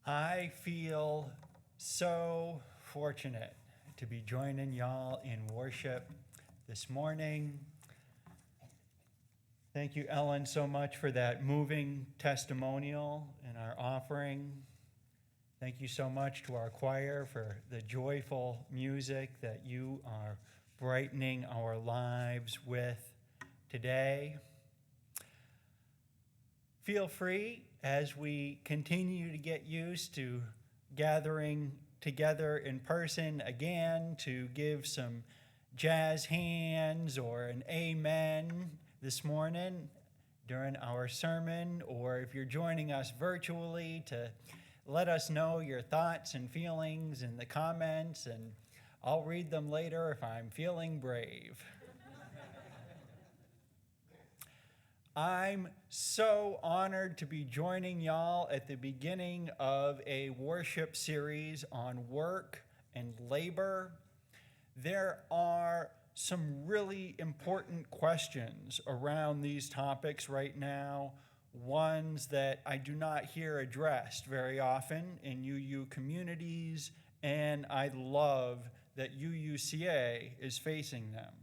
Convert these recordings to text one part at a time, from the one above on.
I feel so fortunate to be joining y'all in worship this morning. Thank you, Ellen, so much for that moving testimonial in our offering. Thank you so much to our choir for the joyful music that you are brightening our lives with today. Feel free as we continue to get used to gathering together in person again to give some jazz hands or an amen this morning during our sermon, or if you're joining us virtually, to let us know your thoughts and feelings in the comments, and I'll read them later if I'm feeling brave. I'm so honored to be joining y'all at the beginning of a worship series on work and labor. There are some really important questions around these topics right now, ones that I do not hear addressed very often in UU communities, and I love that UUCA is facing them.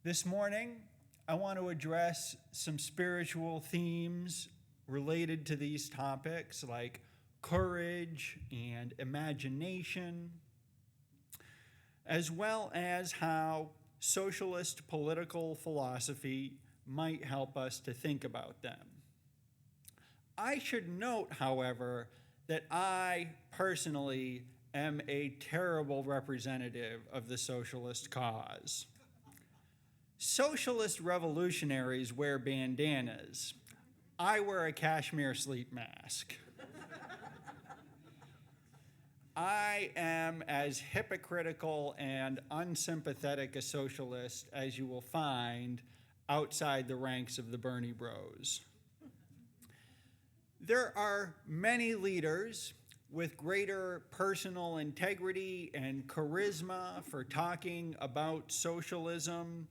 This morning, I want to address some spiritual themes related to these topics, like courage and imagination, as well as how socialist political philosophy might help us to think about them. I should note, however, that I personally am a terrible representative of the socialist cause. Socialist revolutionaries wear bandanas. I wear a cashmere sleep mask. I am as hypocritical and unsympathetic a socialist as you will find outside the ranks of the Bernie Bros. There are many leaders with greater personal integrity and charisma for talking about socialism,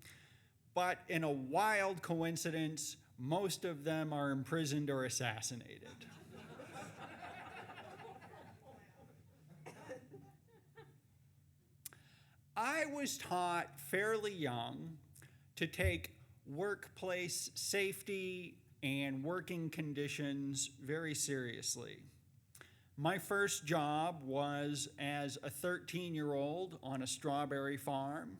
but in a wild coincidence, most of them are imprisoned or assassinated. I was taught fairly young to take workplace safety and working conditions very seriously. My first job was as a 13-year-old on a strawberry farm.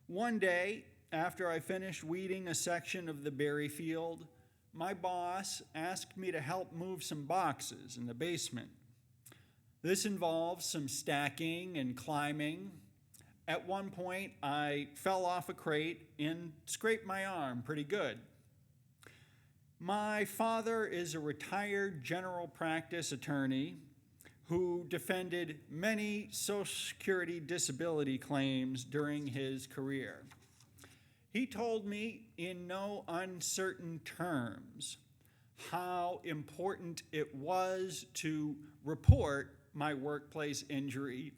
One day, after I finished weeding a section of the berry field, my boss asked me to help move some boxes in the basement. This involved some stacking and climbing. At one point, I fell off a crate and scraped my arm pretty good. My father is a retired general practice attorney who defended many Social Security disability claims during his career. He told me in no uncertain terms how important it was to report my workplace injury,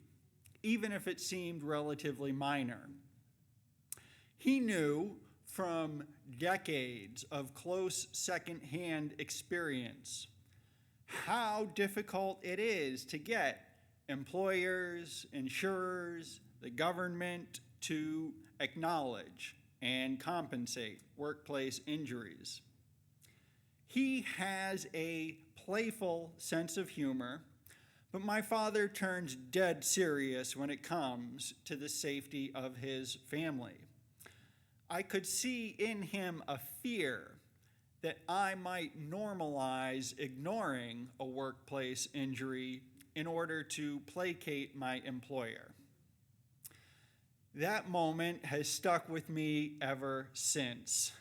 even if it seemed relatively minor. He knew from decades of close secondhand experience how difficult it is to get employers, insurers, the government to acknowledge and compensate workplace injuries. He has a playful sense of humor, but my father turns dead serious when it comes to the safety of his family. I could see in him a fear that I might normalize ignoring a workplace injury in order to placate my employer. That moment has stuck with me ever since.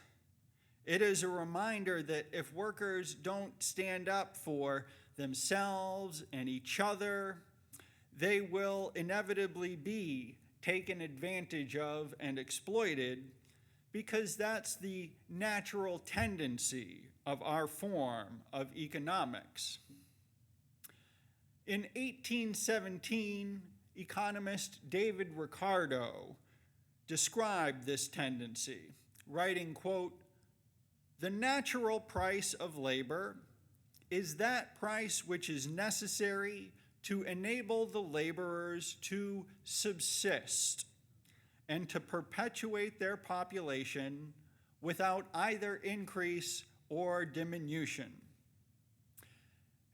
It is a reminder that if workers don't stand up for themselves and each other, they will inevitably be taken advantage of and exploited, because that's the natural tendency of our form of economics. In 1817, economist David Ricardo described this tendency, writing, quote, "The natural price of labor is that price which is necessary to enable the laborers to subsist and to perpetuate their population without either increase or diminution.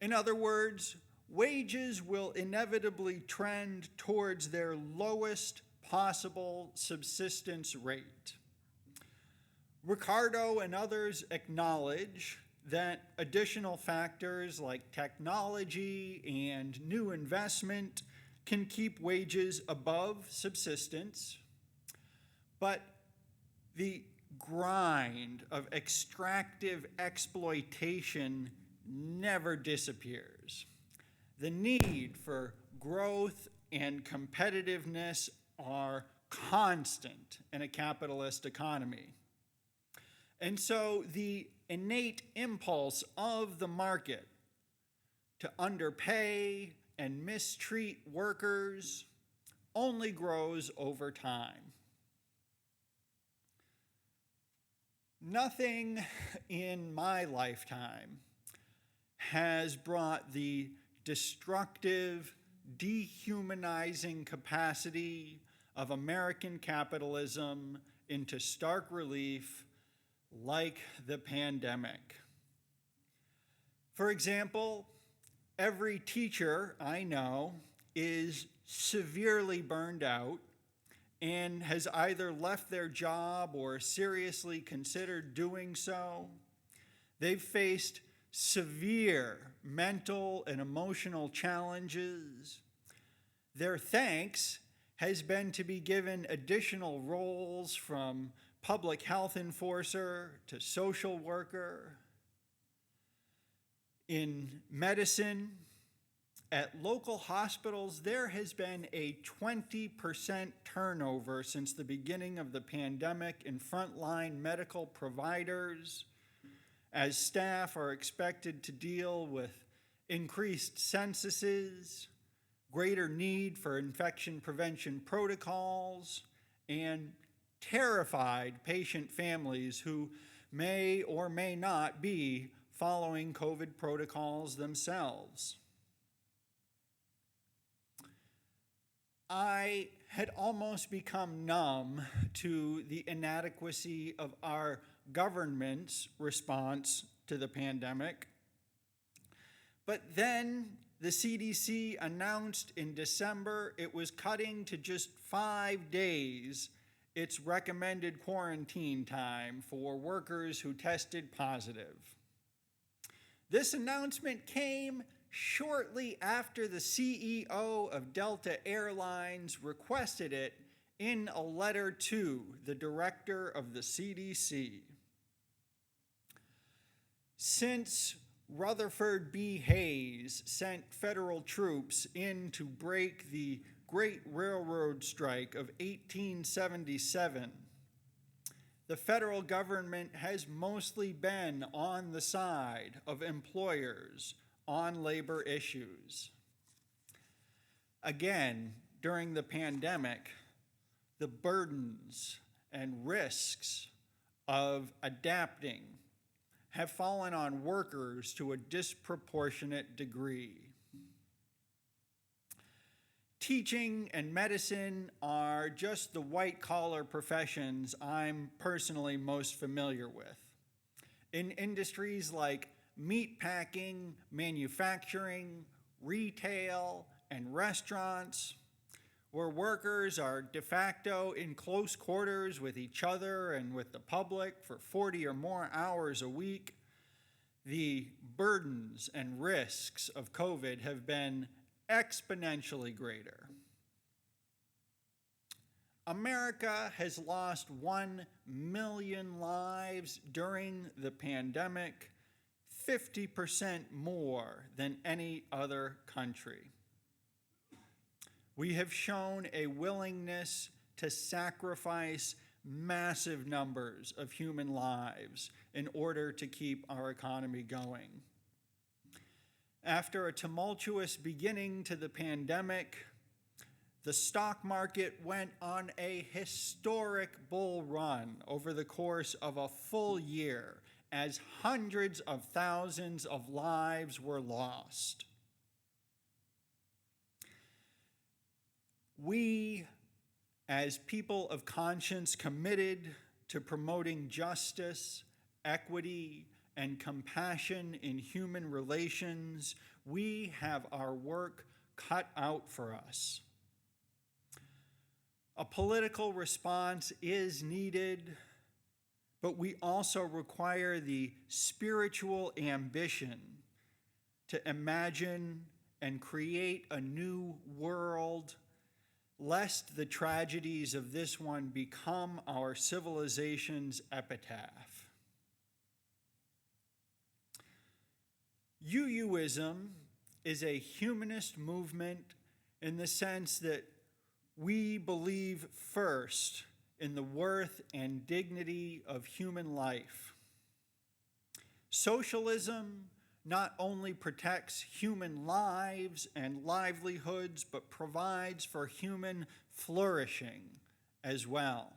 In other words, wages will inevitably trend towards their lowest possible subsistence rate. Ricardo and others acknowledge that additional factors like technology and new investment can keep wages above subsistence, but the grind of extractive exploitation never disappears. The need for growth and competitiveness are constant in a capitalist economy. And so the innate impulse of the market to underpay and mistreat workers only grows over time. Nothing in my lifetime has brought the destructive, dehumanizing capacity of American capitalism into stark relief like the pandemic. For example, every teacher I know is severely burned out and has either left their job or seriously considered doing so. They've faced severe mental and emotional challenges. Their thanks has been to be given additional roles from public health enforcer to social worker. In medicine, at local hospitals, there has been a 20% turnover since the beginning of the pandemic in frontline medical providers, as staff are expected to deal with increased censuses, greater need for infection prevention protocols, and terrified patient families who may or may not be following COVID protocols themselves. I had almost become numb to the inadequacy of our government's response to the pandemic. But then the CDC announced in December it was cutting to just 5 days its recommended quarantine time for workers who tested positive. This announcement came shortly after the CEO of Delta Airlines requested it in a letter to the director of the CDC. Since Rutherford B. Hayes sent federal troops in to break the Great Railroad Strike of 1877, the federal government has mostly been on the side of employers on labor issues. Again, during the pandemic, the burdens and risks of adapting have fallen on workers to a disproportionate degree. Teaching and medicine are just the white-collar professions I'm personally most familiar with. In industries like meat packing, manufacturing, retail, and restaurants, where workers are de facto in close quarters with each other and with the public for 40 or more hours a week, the burdens and risks of COVID have been exponentially greater. America has lost 1 million lives during the pandemic, 50% more than any other country. We have shown a willingness to sacrifice massive numbers of human lives in order to keep our economy going. After a tumultuous beginning to the pandemic, the stock market went on a historic bull run over the course of a full year, as hundreds of thousands of lives were lost. We, as people of conscience committed to promoting justice, equity, and compassion in human relations, we have our work cut out for us. A political response is needed, but we also require the spiritual ambition to imagine and create a new world, lest the tragedies of this one become our civilization's epitaph. LUUism is a humanist movement in the sense that we believe first in the worth and dignity of human life. Socialism not only protects human lives and livelihoods, but provides for human flourishing as well.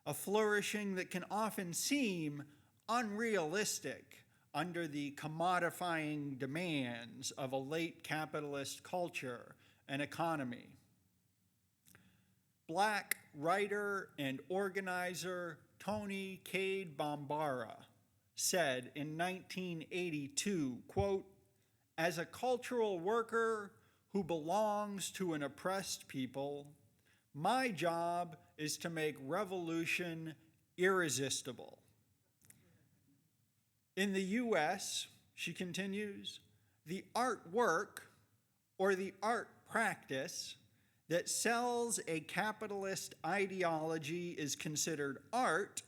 A flourishing that can often seem unrealistic under the commodifying demands of a late capitalist culture and economy. Black writer and organizer Tony Cade Bambara said in 1982, quote, "As a cultural worker who belongs to an oppressed people, my job is to make revolution irresistible." In the US, she continues, the artwork or the art practice that sells a capitalist ideology is considered art,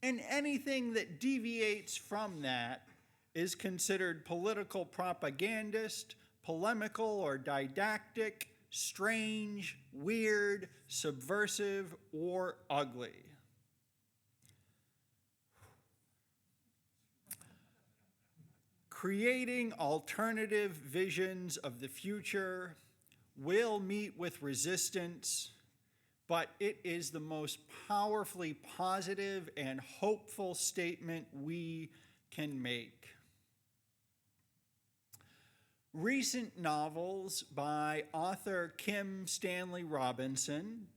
and anything that deviates from that is considered political propagandist, polemical or didactic, strange, weird, subversive, or ugly. Creating alternative visions of the future will meet with resistance, but it is the most powerfully positive and hopeful statement we can make. Recent novels by author Kim Stanley Robinson,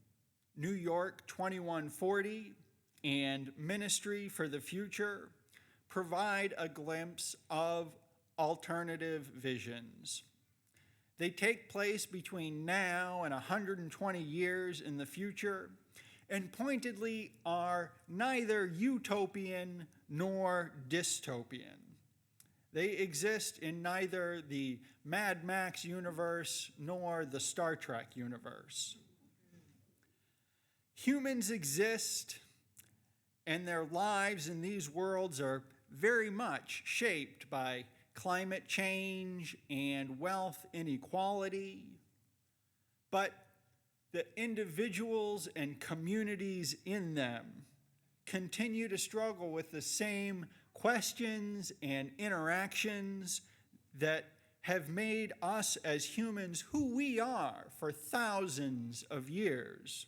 New York 2140 and Ministry for the Future, provide a glimpse of alternative visions. They take place between now and 120 years in the future, and pointedly are neither utopian nor dystopian. They exist in neither the Mad Max universe nor the Star Trek universe. Humans exist, and their lives in these worlds are very much shaped by climate change and wealth inequality, but the individuals and communities in them continue to struggle with the same questions and interactions that have made us as humans who we are for thousands of years.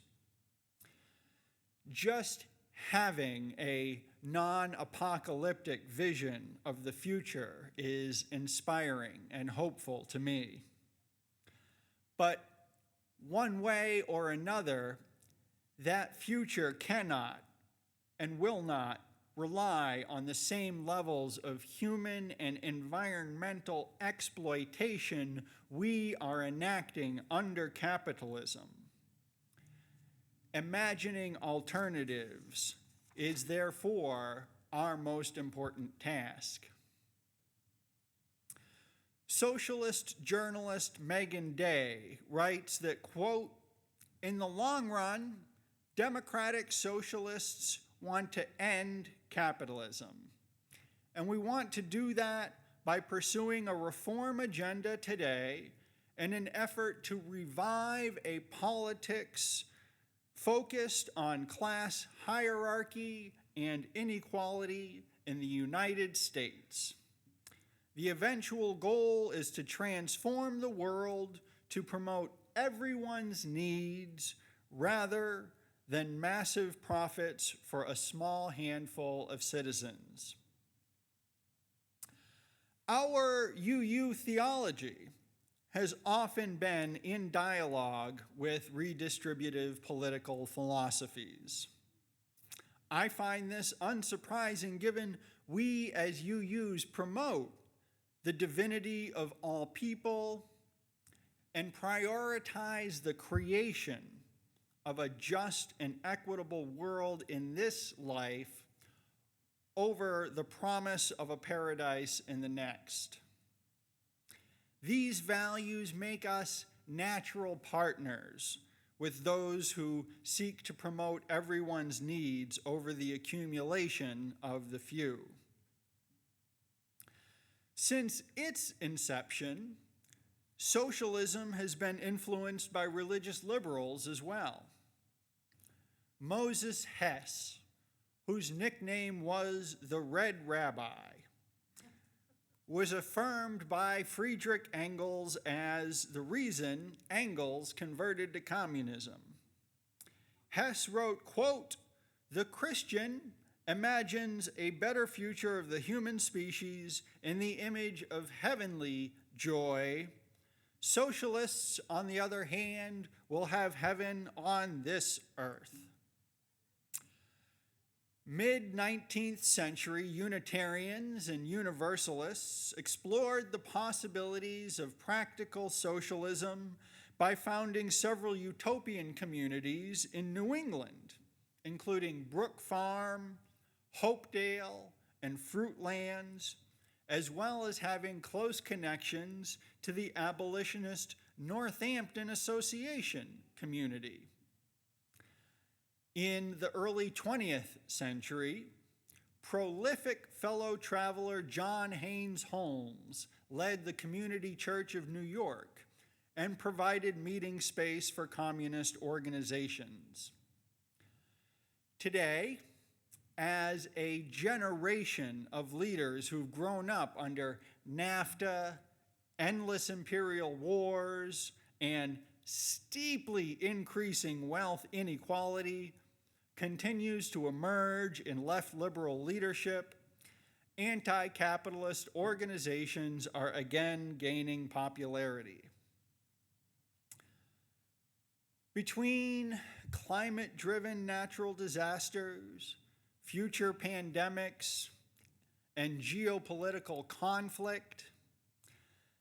Just having a non-apocalyptic vision of the future is inspiring and hopeful to me. But one way or another, that future cannot and will not rely on the same levels of human and environmental exploitation we are enacting under capitalism. Imagining alternatives is therefore our most important task. Socialist journalist Megan Day writes that, quote, "In the long run, democratic socialists want to end capitalism. And we want to do that by pursuing a reform agenda today in an effort to revive a politics focused on class hierarchy and inequality in the United States. The eventual goal is to transform the world to promote everyone's needs rather than massive profits for a small handful of citizens. Our LUUv theology has often been in dialogue with redistributive political philosophies. I find this unsurprising given we as LUUs promote the divinity of all people and prioritize the creation of a just and equitable world in this life over the promise of a paradise in the next. These values make us natural partners with those who seek to promote everyone's needs over the accumulation of the few. Since its inception, socialism has been influenced by religious liberals as well. Moses Hess, whose nickname was the Red Rabbi, was affirmed by Friedrich Engels as the reason Engels converted to communism. Hess wrote, quote, "The Christian imagines a better future of the human species in the image of heavenly joy. Socialists, on the other hand, will have heaven on this earth." Mid-19th century Unitarians and Universalists explored the possibilities of practical socialism by founding several utopian communities in New England, including Brook Farm, Hopedale, and Fruitlands, as well as having close connections to the abolitionist Northampton Association community. In the early 20th century, prolific fellow traveler John Haynes Holmes led the Community Church of New York and provided meeting space for communist organizations. Today, as a generation of leaders who've grown up under NAFTA, endless imperial wars, and steeply increasing wealth inequality, continues to emerge in left liberal leadership, anti-capitalist organizations are again gaining popularity. Between climate-driven natural disasters, future pandemics, and geopolitical conflict,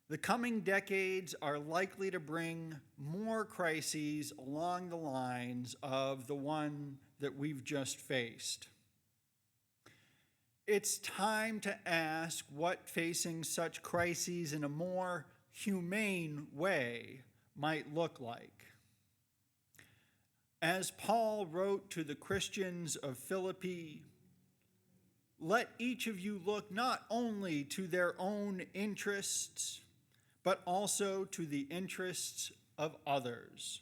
the coming decades are likely to bring more crises along the lines of the one that we've just faced. It's time to ask what facing such crises in a more humane way might look like. As Paul wrote to the Christians of Philippi, "Let each of you look not only to their own interests, but also to the interests of others."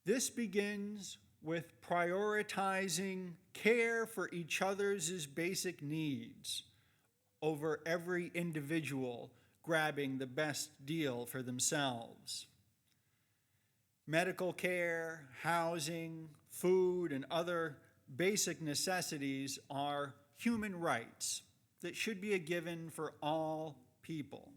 This begins with prioritizing care for each other's basic needs over every individual grabbing the best deal for themselves. Medical care, housing, food, and other basic necessities are human rights that should be a given for all people.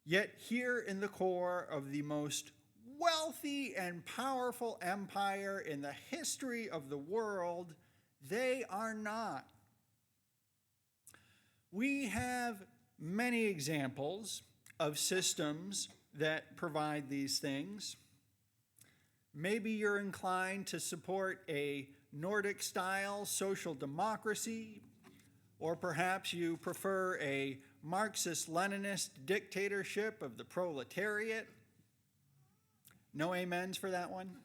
Yet here in the core of the most wealthy and powerful empire in the history of the world, they are not. We have many examples of systems that provide these things. Maybe you're inclined to support a Nordic-style social democracy, or perhaps you prefer a Marxist-Leninist dictatorship of the proletariat. No amens for that one?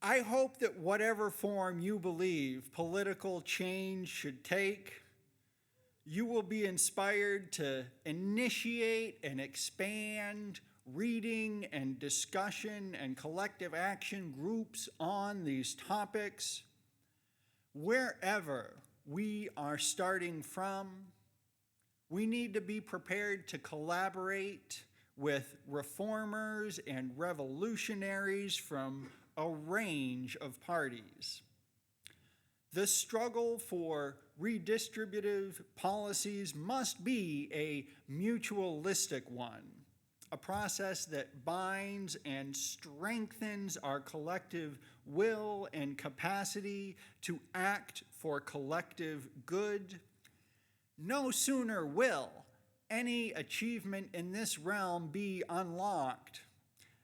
I hope that whatever form you believe political change should take, you will be inspired to initiate and expand reading and discussion and collective action groups on these topics wherever we are starting from, We need to be prepared to collaborate with reformers and revolutionaries from a range of parties. The struggle for redistributive policies must be a mutualistic one, a process that binds and strengthens our collective will and capacity to act for collective good. No sooner will any achievement in this realm be unlocked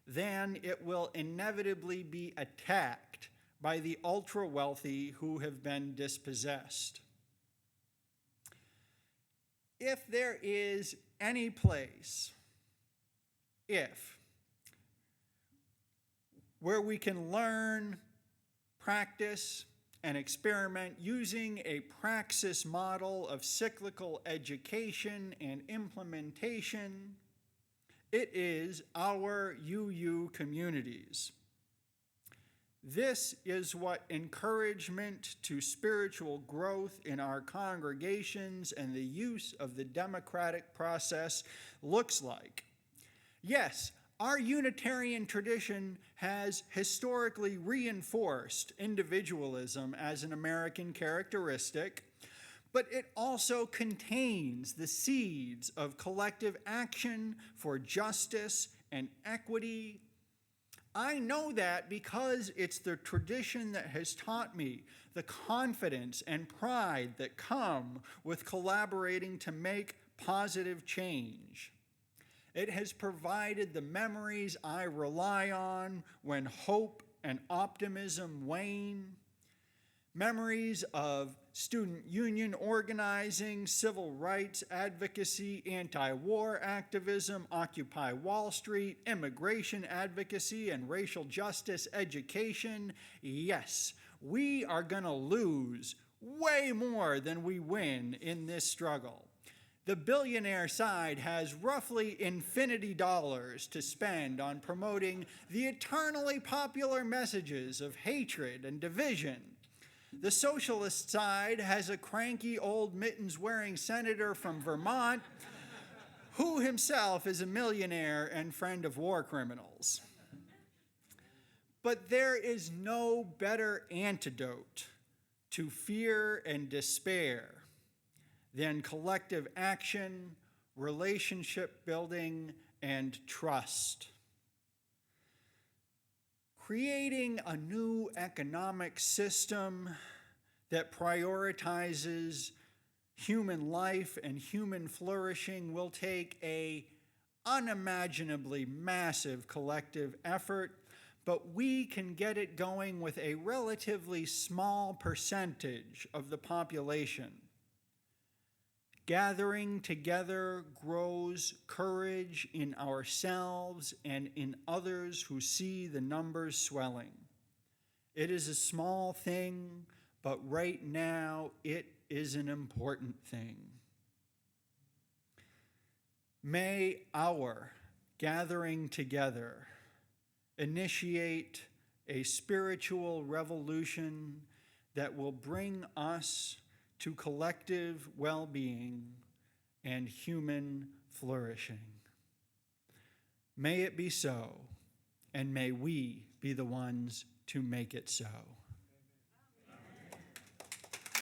than it will inevitably be attacked by the ultra-wealthy who have been dispossessed. If there is any place, where we can learn, practice, and experiment using a praxis model of cyclical education and implementation, it is our UU communities. This is what encouragement to spiritual growth in our congregations and the use of the democratic process looks like. Yes, our Unitarian tradition has historically reinforced individualism as an American characteristic, but it also contains the seeds of collective action for justice and equity. I know that because it's the tradition that has taught me the confidence and pride that come with collaborating to make positive change. It has provided the memories I rely on when hope and optimism wane. Memories of student union organizing, civil rights advocacy, anti-war activism, Occupy Wall Street, immigration advocacy, and racial justice education. Yes, we are going to lose way more than we win in this struggle. The billionaire side has roughly infinity dollars to spend on promoting the eternally popular messages of hatred and division. The socialist side has a cranky old mittens-wearing senator from Vermont who himself is a millionaire and friend of war criminals. But there is no better antidote to fear and despair than collective action, relationship building, and trust. Creating a new economic system that prioritizes human life and human flourishing will take an unimaginably massive collective effort, but we can get it going with a relatively small percentage of the population. Gathering together grows courage in ourselves and in others who see the numbers swelling. It is a small thing, but right now it is an important thing. May our gathering together initiate a spiritual revolution that will bring us to collective well-being and human flourishing. May it be so, and may we be the ones to make it so.